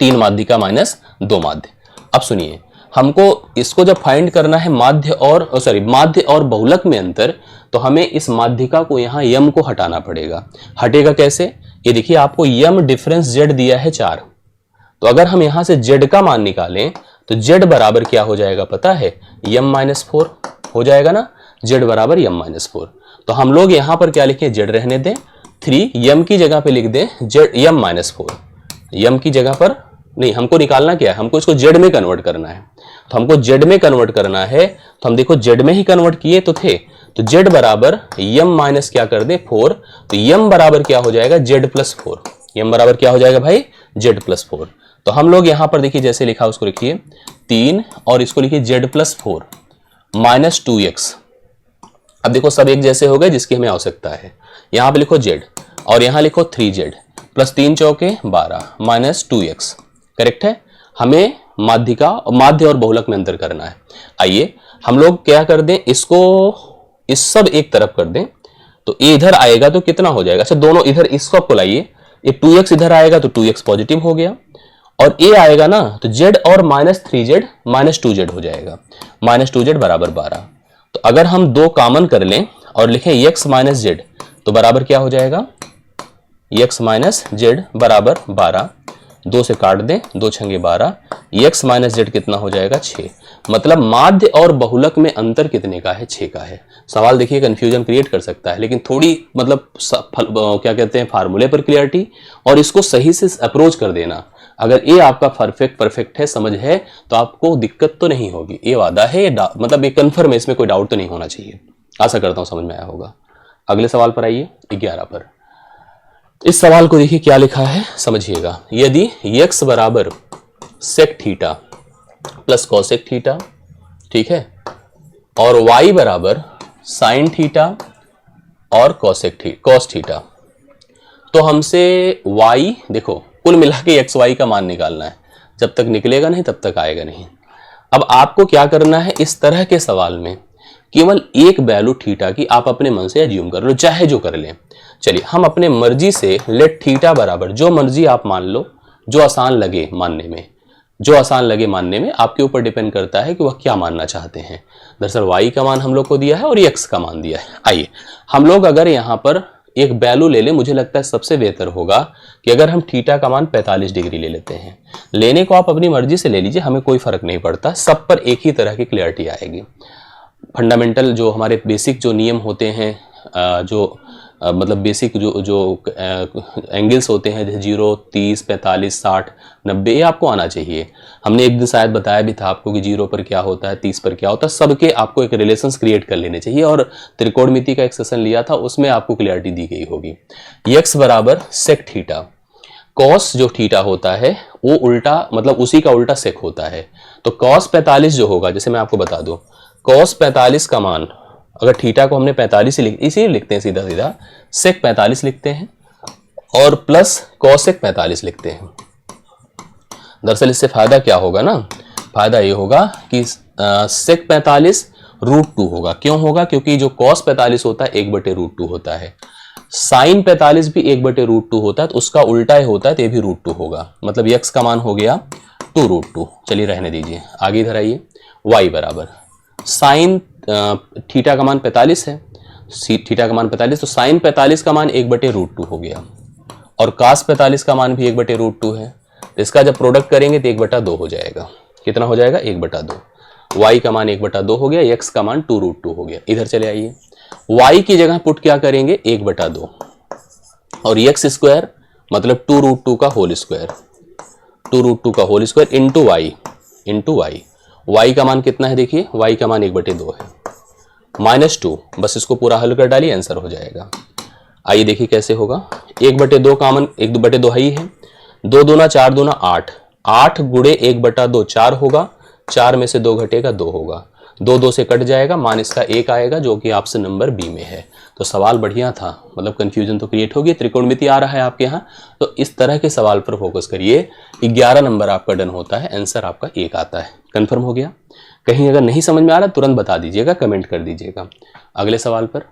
3 माध्यिका माइनस 2 माध्य। अब सुनिए, हमको इसको जब फाइंड करना है माध्य और बहुलक में अंतर, तो हमें इस माध्यिका को यहाँ यम को हटाना पड़ेगा। हटेगा कैसे? ये देखिए आपको यम डिफरेंस जेड दिया है 4, तो अगर हम यहां से जेड का मान निकालें तो जेड बराबर क्या हो जाएगा पता है? यम -4 हो जाएगा ना, जेड बराबर यम -4। तो हम लोग यहां पर क्या लिखें, जेड रहने दें, 3 यम की जगह पे लिख दें जेड यम -4। यम की जगह पर नहीं, हमको निकालना क्या है, हमको इसको जेड में कन्वर्ट करना है। तो हमको जेड में कन्वर्ट करना है, तो हम देखो जेड में ही कन्वर्ट किए तो थे। तो जेड बराबर यम माइनस क्या कर दे 4, तो यम बराबर क्या हो जाएगा जेड +4। यम बराबर क्या हो जाएगा भाई, जेड +4। तो हम लोग यहां पर देखिए जैसे लिखा उसको लिखिए 3 और इसको लिखिए जेड +4 माइनस 2x। अब देखो सब एक जैसे हो गए जिसकी हमें आवश्यकता है। यहां पे लिखो जेड और यहां लिखो 3z प्लस 3 चौके 12 माइनस 2x, करेक्ट है। हमें माध्य और बहुलक में अंतर करना है। आइए हम लोग क्या कर दें, इसको इस सब एक तरफ कर दें, तो ए इधर आएगा तो कितना हो जाएगा, अच्छा दोनों इधर इसको आपको लाइए, ये 2x इधर आएगा तो 2x पॉजिटिव हो गया, और ए आएगा ना तो z और -3z -2z हो जाएगा, -2z बराबर 12। तो अगर हम 2 कॉमन कर लें और लिखें x - z, तो बराबर क्या हो जाएगा, x - z बराबर 12। 2 से काट दें, 2 छंगे 12, x - z कितना हो जाएगा 6। मतलब माध्य और बहुलक में अंतर कितने का है, 6 का है। सवाल देखिए कंफ्यूजन क्रिएट कर सकता है, लेकिन थोड़ी मतलब क्या कहते हैं फार्मूले पर क्लियरिटी और इसको सही से अप्रोच कर देना। अगर ये आपका परफेक्ट है, समझ है, तो आपको दिक्कत तो नहीं होगी। ये वादा है, ये मतलब ये कन्फर्म है, इसमें कोई डाउट तो नहीं होना चाहिए। आशा करता हूं समझ में आया होगा। अगले सवाल पर आइए 11 पर। इस सवाल को देखिए क्या लिखा है, समझिएगा। यदि x बराबर sec theta plus cosec theta, ठीक है, और y बराबर साइन थीटा और कॉस थीटा, तो हमसे y, देखो कुल मिला के एक्स वाई का मान निकालना है। जब तक निकलेगा नहीं तब तक आएगा नहीं। अब आपको क्या करना है, इस तरह के सवाल में केवल एक वैल्यू थीटा की आप अपने मन से एज्यूम कर लो, चाहे जो कर लें। चलिए हम अपने मर्जी से लेट थीटा बराबर, जो मर्जी आप मान लो, जो आसान लगे मानने में, जो आसान लगे मानने में, आपके ऊपर डिपेंड करता है कि वह क्या मानना चाहते हैं। दरअसल y का मान हम लोग को दिया है और x का मान दिया है। आइए हम लोग अगर यहाँ पर एक वैल्यू ले लें, मुझे लगता है सबसे बेहतर होगा कि अगर हम थीटा का मान 45 डिग्री ले लेते हैं। लेने को आप अपनी मर्जी से ले लीजिए, हमें कोई फर्क नहीं पड़ता, सब पर एक ही तरह की क्लियरिटी आएगी। फंडामेंटल जो हमारे बेसिक जो नियम होते हैं, मतलब बेसिक जो एंगल्स होते हैं, जैसे 0, 30, 45, 60, 90, ये आपको आना चाहिए। हमने एक दिन शायद बताया भी था आपको कि 0 पर क्या होता है, 30 पर क्या होता है, सबके आपको एक रिलेशंस क्रिएट कर लेने चाहिए। और त्रिकोणमिति का एक सेशन लिया था, उसमें आपको क्लियरिटी दी गई होगी। x बराबर सेक थीटा, कॉस जो थीटा होता है वो उल्टा, मतलब उसी का उल्टा सेक होता है। तो कॉस 45 जो होगा, जैसे मैं आपको बता दूं, कॉस 45 का मान, अगर थीटा को हमने 45 ही इसीलिए लिखते हैं सीधा सीधा, सेक 45 लिखते हैं और प्लस कॉसेक 45 लिखते हैं। दरअसल इससे फायदा क्या होगा ना, फायदा ये होगा कि सेक 45 √2 होगा। क्यों होगा? क्योंकि जो कॉस 45 होता है 1/√2 होता है, साइन 45 भी 1/√2 होता है, तो उसका उल्टा ही होता है, तो ये भी √2 होगा। मतलब x का मान हो गया 2√2। चलिए रहने दीजिए, आगे इधर आइए। y बराबर साइन थीटा का मान 45 है, थीटा का मान 45, तो साइन 45 का मान 1/√2 हो गया और कास 45 का मान भी 1/√2 है। तो इसका जब प्रोडक्ट करेंगे तो 1/2 हो जाएगा। कितना हो जाएगा? 1/2। y का मान 1/2 हो गया, x का मान 2√2 हो गया। इधर चले आइए, y की जगह पुट क्या करेंगे? 1/2 और x स्क्वायर मतलब 2√2 का होल स्क्वायर, 2√2 का whole square into y। y का मान कितना है? देखिए y का मान 1/2 है, -2। बस इसको पूरा हल कर डालिए, आंसर हो जाएगा। आइए देखिए कैसे होगा। 1/2 कॉमन, 1/2 ही है, 2 दूना 4 दूना 8, 8 गुणे 1/2 4 होगा, 4 में से 2 घटेगा 2 होगा, 2 2 से कट जाएगा, मान इसका 1 आएगा, जो कि ऑप्शन नंबर बी में है। तो सवाल बढ़िया था, मतलब कंफ्यूजन तो क्रिएट होगी। त्रिकोणमिति आ रहा है आपके यहाँ, तो इस तरह के सवाल पर फोकस करिए। 11 नंबर आपका डन होता है, आंसर आपका 1 आता है। कंफर्म हो गया? कहीं अगर नहीं समझ में आ रहा तुरंत बता दीजिएगा, कमेंट कर दीजिएगा। अगले सवाल पर,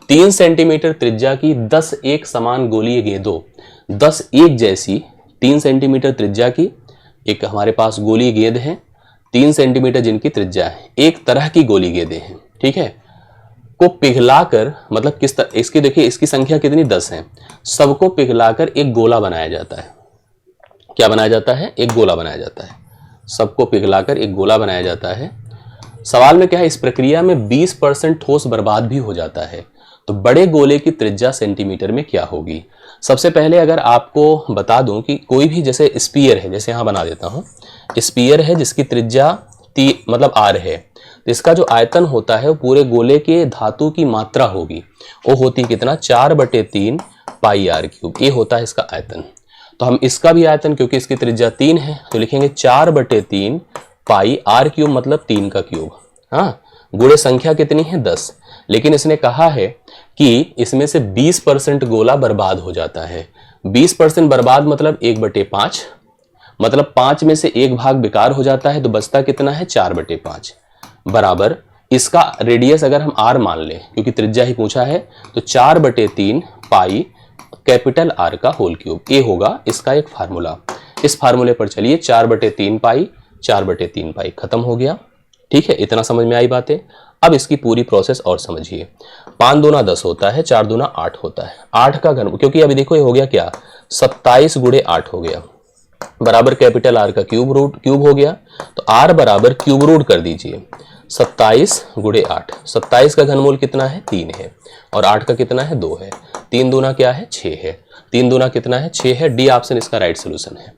3 सेंटीमीटर त्रिज्या की 10 एक समान गोलीय गेंदों, 10 एक जैसी 3 सेंटीमीटर त्रिज्या की एक हमारे पास गोली गेंद है, 3 सेंटीमीटर जिनकी त्रिज्या है, एक तरह की गोली गेंदें हैं, ठीक है, को पिघलाकर, मतलब किस तरह, इसकी देखिए इसकी संख्या कितनी? 10 है, सबको पिघलाकर एक गोला बनाया जाता है। क्या बनाया जाता है? एक गोला बनाया जाता है, सबको पिघलाकर एक गोला बनाया जाता है। सवाल में क्या है? इस प्रक्रिया में 20% ठोस बर्बाद भी हो जाता है, तो बड़े गोले की त्रिज्या सेंटीमीटर में क्या होगी? सबसे पहले अगर आपको बता दूं कि कोई भी जैसे स्पीयर है, जैसे यहां बना देता हूं, स्पीयर है जिसकी त्रिज्या मतलब r है, तो इसका जो आयतन होता है वो पूरे गोले के धातु की मात्रा होगी, वो होती कितना? 4/3 पाई r³, ये होता है इसका आयतन। तो हम इसका भी आयतन, क्योंकि इसकी त्रिज्या 3 है, तो लिखेंगे 4/3 पाई r³, मतलब 3 का क्यूब। हाँ, गुणे संख्या कितनी है? 10। लेकिन इसने कहा है कि इसमें से 20% गोला बर्बाद हो जाता है। 20% बर्बाद मतलब 1/5, मतलब 5 में से 1 भाग बेकार हो जाता है, तो बचता कितना है? 4/5 बराबर इसका रेडियस अगर हम r मान लें, क्योंकि त्रिज्या ही पूछा है, तो 4/3 पाई कैपिटल R का होल क्यूब, ये होगा इसका एक फार्मूला। इस फार्मूले पर चलिए, 4/3 पाई, 4/3 पाई, खत्म हो गया। ठीक है, इतना समझ में आई बातें। अब इसकी पूरी प्रोसेस और समझिए। 5 दूना 10 होता है, 4 दूना 8 होता है, 8 का घन, क्योंकि अभी देखो ये हो गया क्या? 27 गुणे 8 हो गया, बराबर कैपिटल R का क्यूब हो गया, तो R बराबर क्यूब रूट कर दीजिए, 27 गुणे 8। 27 का घनमूल कितना है? 3 है, और 8 का कितना है? 2 है। 3 दूना क्या है? 6 है। 3 दूना कितना है? 6 है। डी ऑप्शन इसका राइट सोल्यूशन है।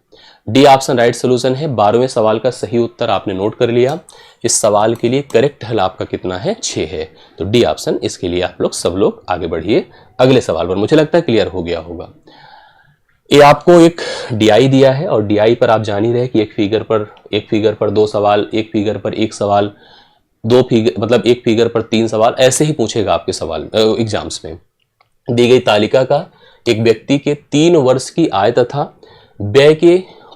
डी ऑप्शन राइट सोल्यूशन है। 12वें सवाल का सही उत्तर आपने नोट कर लिया। इस सवाल के लिए करेक्ट हल आपका कितना है, 6 है। तो डी ऑप्शन, इसके लिए आप लोग सब लोग आगे बढ़िए अगले सवाल पर। मुझे लगता है क्लियर हो गया होगा। ये आपको एक डीआई दिया है और डीआई पर आप जान ही रहे कि एक फिगर पर 2 सवाल, एक फिगर पर 1 सवाल, दो फिगर मतलब एक फिगर पर 3 सवाल, ऐसे ही पूछेगा आपके सवाल एग्जाम्स में। दी गई तालिका का एक व्यक्ति के 3 वर्ष की आय तथा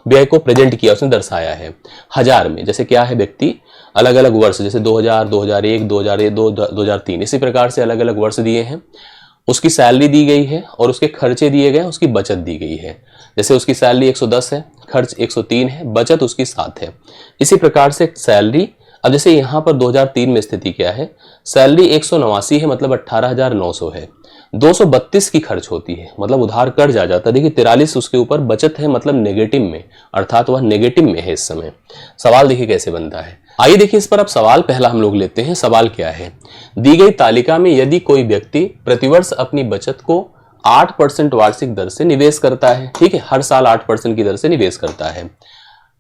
व्यय को प्रेजेंट किया, उसने दर्शाया है हजार में। जैसे क्या है, व्यक्ति अलग अलग वर्ष, जैसे 2000, 2001, 2002, 2003, इसी प्रकार से अलग अलग वर्ष दिए हैं। उसकी सैलरी दी गई है और उसके खर्चे दिए गए, उसकी बचत दी गई है। जैसे उसकी सैलरी 110 है, खर्च 103 है, बचत उसकी 7 है। इसी प्रकार से सैलरी, अब जैसे यहाँ पर 2003 में स्थिति क्या है, सैलरी 189 है, मतलब 18,900 है। 232 की खर्च होती है, मतलब उधार कर्ज आ जाता है। देखिए 43 उसके ऊपर बचत है, मतलब नेगेटिव में, अर्थात वह नेगेटिव में है इस समय। सवाल देखिए कैसे बनता है। आइए देखिए इस पर अब सवाल पहला हम लोग लेते हैं। सवाल क्या है, दी गई तालिका में यदि कोई व्यक्ति प्रतिवर्ष अपनी बचत को 8% वार्षिक दर से निवेश करता है, ठीक है, हर साल 8% की दर से निवेश करता है।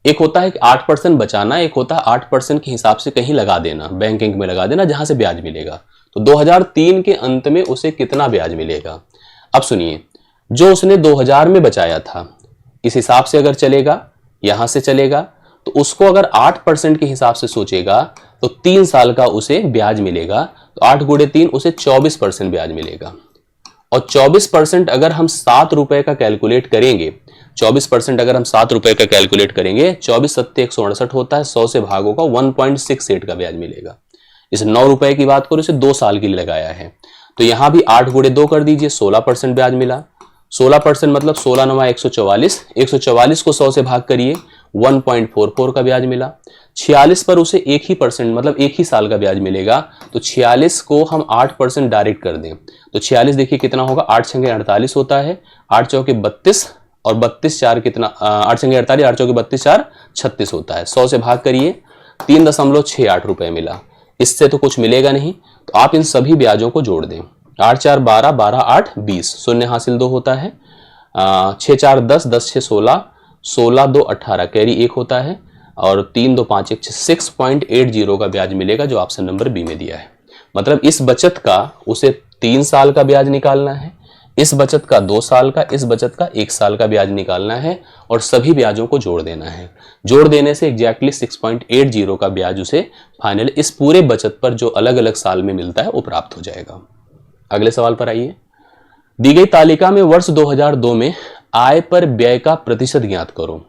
एक होता है कि 8% बचाना, एक होता है 8% के हिसाब से कहीं लगा देना, बैंकिंग में लगा देना जहां से ब्याज मिलेगा। तो 2003 के अंत में उसे कितना ब्याज मिलेगा। अब सुनिए, जो उसने 2000 में बचाया था, इस हिसाब से अगर चलेगा, यहां से चलेगा, तो उसको अगर 8% के हिसाब से सोचेगा तो 3 साल का उसे ब्याज मिलेगा। तो 8 गुणे 3, उसे 24% ब्याज मिलेगा। और 24% अगर हम 7 रुपए का कैलकुलेट करेंगे, 24% अगर हम 7 रुपए का कैलकुलेट करेंगे, 24 सत्ते 168 होता है, 100 से भाग होगा, 1.68 का ब्याज मिलेगा। इस 9 रुपए की बात करो, इसे 2 साल के लिए लगाया है। तो यहां भी 8 गुणे 2 कर दीजिए, 16% ब्याज मिला। 16% मतलब 16 9 144, 144 को 100 से भाग करिए, 1.44 का ब्याज मिला। 46 पर उसे 1 ही परसेंट मतलब 1 ही साल का ब्याज मिलेगा। तो 46 को हम 8% डायरेक्ट कर दें तो 46 देखिए कितना होगा, 8 छंगे 48 होता है, 8 चौके 32 और 32 4 कितना, 8 छंगे 48, 8 चौके 32 4 36 होता है। 100 से भाग करिए, 3.68 रुपए मिला। इससे तो कुछ मिलेगा नहीं, तो आप इन सभी ब्याजों को जोड़ दें। 8 4 12, 12 8 20, शून्य हासिल 2 होता है। 6 4 10, 10 6 16, 16 2 18, कैरी 1 होता है। और 3 2 5 1 6.80 का ब्याज मिलेगा, जो ऑप्शन नंबर बी में दिया है। मतलब इस बचत का उसे 3 साल का ब्याज निकालना है, इस बचत का 2 साल का, इस बचत का 1 साल का ब्याज निकालना है और सभी ब्याजों को जोड़ देना है। जोड़ देने से एग्जैक्टली 6.80 का ब्याज उसे फाइनल इस पूरे बचत पर जो अलग अलग साल में मिलता है वो प्राप्त हो जाएगा। अगले सवाल पर आइए। दी गई तालिका में वर्ष 2002 में आय पर व्यय का प्रतिशत ज्ञात करो।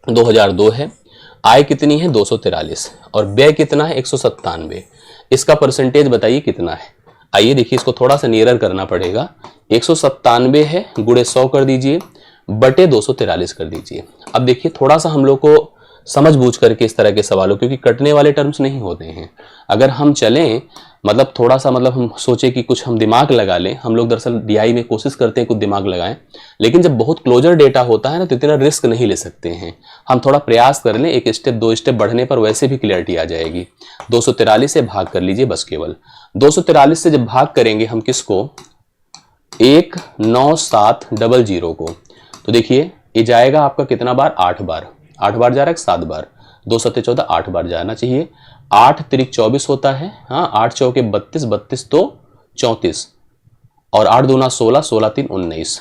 2002 है, आय कितनी है 243 और व्यय कितना है 197। इसका परसेंटेज बताइए कितना है। आइए देखिए, इसको थोड़ा सा नियरर करना पड़ेगा। 197 है, गुणे 100 कर दीजिए, बटे 243 कर दीजिए। अब देखिए थोड़ा सा हम लोग को समझ बूझ करके इस तरह के सवालों, क्योंकि कटने वाले टर्म्स नहीं होते हैं, अगर हम चलें मतलब थोड़ा सा मतलब हम सोचे कि कुछ हम दिमाग लगा लें, हम लोग दरअसल डीआई में कोशिश करते हैं कुछ दिमाग लगाएं, लेकिन जब बहुत क्लोजर डेटा होता है ना तो इतना रिस्क नहीं ले सकते हैं। हम थोड़ा प्रयास कर लें, 1 स्टेप 2 स्टेप बढ़ने पर वैसे भी क्लियरिटी आ जाएगी। 243 से भाग कर लीजिए बस, केवल 243 से जब भाग करेंगे हम किसको, 19700 को, तो देखिए ये जाएगा आपका कितना बार, 8 बार। 8 बार जा रहा है 7 बार, 2 7 14, 8 बार जाना चाहिए। 8 त्रिक 24 होता है, हाँ 8 चौके 32, 32 तो 34 और 8 दूना 16, 16 3 19,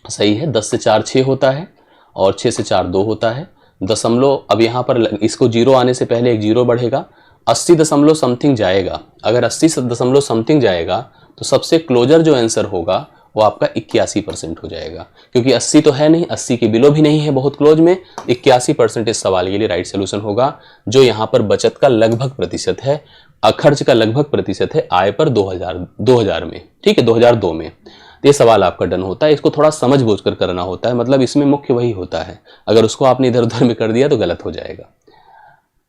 सही है। 10 से 4 6 होता है और 6 से 4 2 होता है। दशमलव, अब यहाँ पर इसको जीरो आने से पहले एक जीरो बढ़ेगा, 80 दशमलव समथिंग जाएगा। अगर 80 दशमलव समथिंग जाएगा तो सबसे क्लोजर जो आंसर होगा वो आपका 81% हो जाएगा, क्योंकि 80 तो है नहीं, 80 के बिलो भी नहीं है, बहुत क्लोज में। 81% इस सवाल के लिए राइट सोल्यूशन होगा, जो यहाँ पर बचत का लगभग प्रतिशत है, खर्च का लगभग प्रतिशत है आय पर 2000 में, ठीक है, 2002 में। ये सवाल आपका डन होता है। इसको थोड़ा समझ बूझ कर करना होता है, मतलब इसमें मुख्य वही होता है, अगर उसको आपने इधर उधर में कर दिया तो गलत हो जाएगा।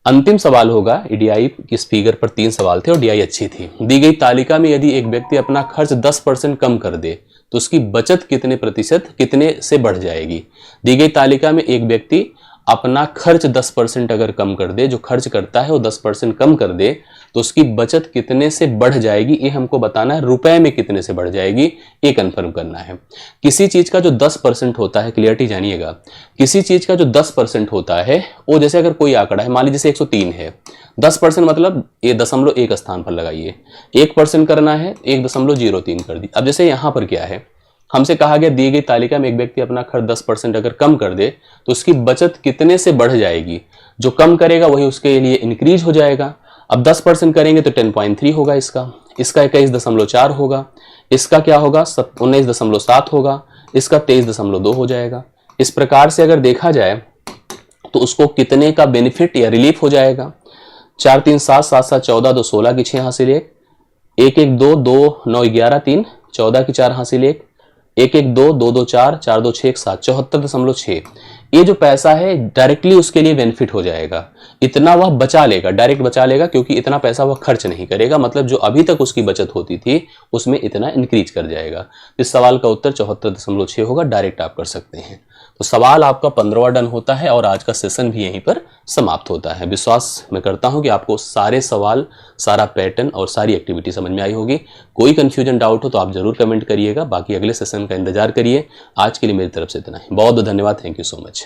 अंतिम सवाल होगा, डीआई किस फिगर पर 3 सवाल थे और डीआई अच्छी थी। दी गई तालिका में यदि एक व्यक्ति अपना खर्च 10% कम कर दे तो उसकी बचत कितने प्रतिशत कितने से बढ़ जाएगी। दी गई तालिका में एक व्यक्ति अपना खर्च 10% अगर कम कर दे, जो खर्च करता है वो 10% कम कर दे, तो उसकी बचत कितने से बढ़ जाएगी ये हमको बताना है। रुपए में कितने से बढ़ जाएगी ये कंफर्म करना है। किसी चीज का जो 10% होता है, क्लियरिटी जानिएगा, किसी चीज का जो 10% होता है वो, जैसे अगर कोई आंकड़ा है, मान लीजिए जैसे 103 है, 10% मतलब ये 0.1 स्थान पर लगाइए, 1% करना है 1.03 कर दी। अब जैसे यहां पर क्या है, हमसे कहा गया दी गई तालिका में एक व्यक्ति अपना खर्च 10% अगर कम कर दे तो उसकी बचत कितने से बढ़ जाएगी। जो कम करेगा वही उसके लिए इंक्रीज हो जाएगा। अब 10% करेंगे तो 10.3 होगा, इसका 21.4 होगा, इसका क्या होगा 19.7 होगा, इसका 23.2 हो जाएगा। इस प्रकार से अगर देखा जाए तो उसको कितने का बेनिफिट या रिलीफ हो जाएगा। 4 3 7 7 7 14 2 16 की 6 हासिल 1 1 1 2 2 9 11 3 14 की 4 हासिल 1 1 1 2 2 2 4 4 2 6 7 74.6। ये जो पैसा है डायरेक्टली उसके लिए बेनिफिट हो जाएगा, इतना वह बचा लेगा, डायरेक्ट बचा लेगा, क्योंकि इतना पैसा वह खर्च नहीं करेगा, मतलब जो अभी तक उसकी बचत होती थी उसमें इतना इंक्रीज कर जाएगा। इस सवाल का उत्तर 74.6 होगा, डायरेक्ट आप कर सकते हैं। तो सवाल आपका 15वां डन होता है और आज का सेशन भी यहीं पर समाप्त होता है। विश्वास मैं करता हूं कि आपको सारे सवाल, सारा पैटर्न और सारी एक्टिविटी समझ में आई होगी। कोई कंफ्यूजन डाउट हो तो आप जरूर कमेंट करिएगा, बाकी अगले सेशन का इंतजार करिए। आज के लिए मेरी तरफ से इतना ही, बहुत बहुत धन्यवाद, थैंक यू सो मच।